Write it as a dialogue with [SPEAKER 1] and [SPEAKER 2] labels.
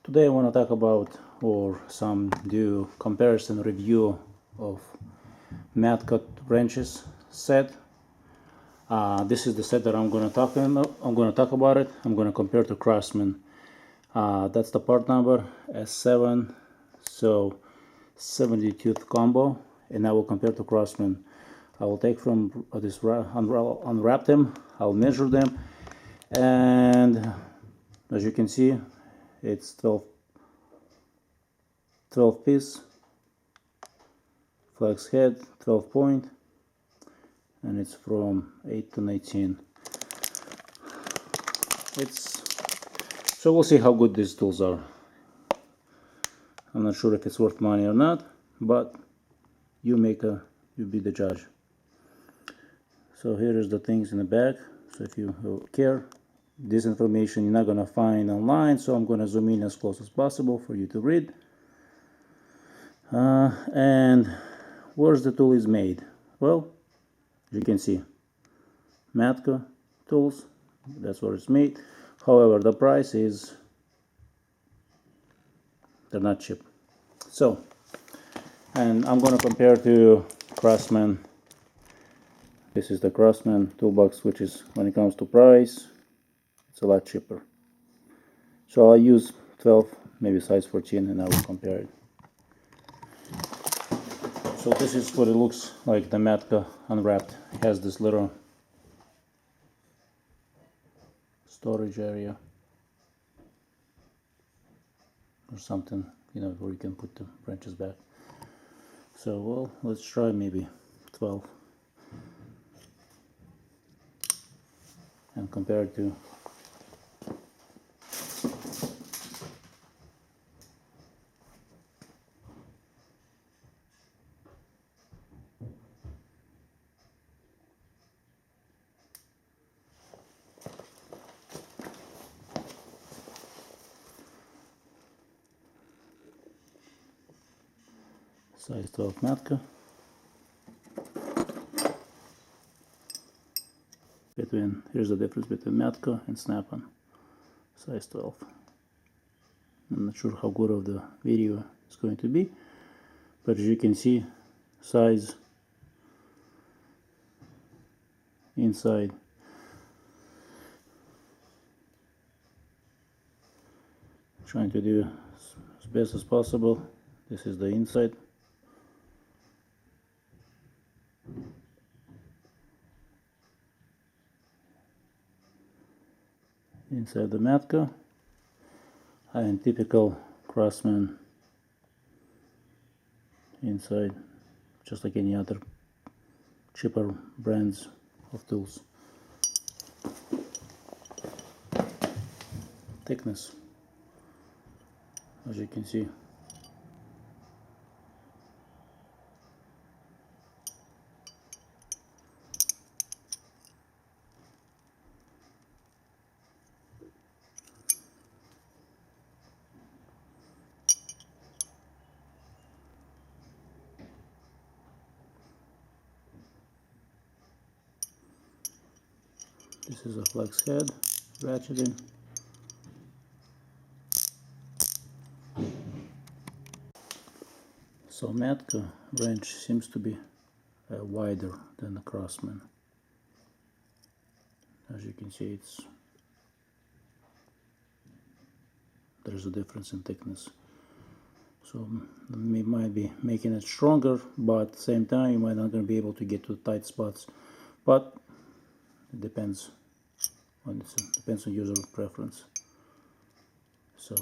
[SPEAKER 1] Today I want to talk about or do comparison review of Matco wrenches set. This is the set that I'm going to talk about it. I'm going to compare to Craftsman. That's the part number S7, so 70-tooth combo, and I will compare to Craftsman. I will take from this, unwrap them, I'll measure them, and as you can see, it's 12 piece, flex head, 12 point, and it's from 8 to 19. So we'll see how good these tools are. I'm not sure if it's worth money or not, but you be the judge. So here is the things in the back. So if you care, this information you're not gonna find online, so I'm gonna zoom in as close as possible for you to read. And where's the tool is made? Well, you can see Matco tools, that's where it's made. However, the price is, they're not cheap. So, and I'm gonna compare to Craftsman. This is the Craftsman toolbox, which is, when it comes to price, it's a lot cheaper. So I'll use 12, maybe size 14, and I will compare it. So this is what it looks like, the Matco unwrapped. It has this little storage area or something, where you can put the wrenches back. So, well, let's try maybe 12 and compare it to size 12 Matco. Here's the difference between Matco and Snap-on, size 12. I'm not sure how good of the video is going to be, but as you can see, size, inside, trying to do as best as possible. This is the inside. Inside the Matco, and typical Craftsman inside, just like any other cheaper brands of tools. Thickness, as you can see. This is a flex head, ratcheting. So Matco wrench seems to be wider than the Craftsman. As you can see, there's a difference in thickness. So we might be making it stronger, but at the same time you might not going to be able to get to the tight spots. But it depends on user preference. So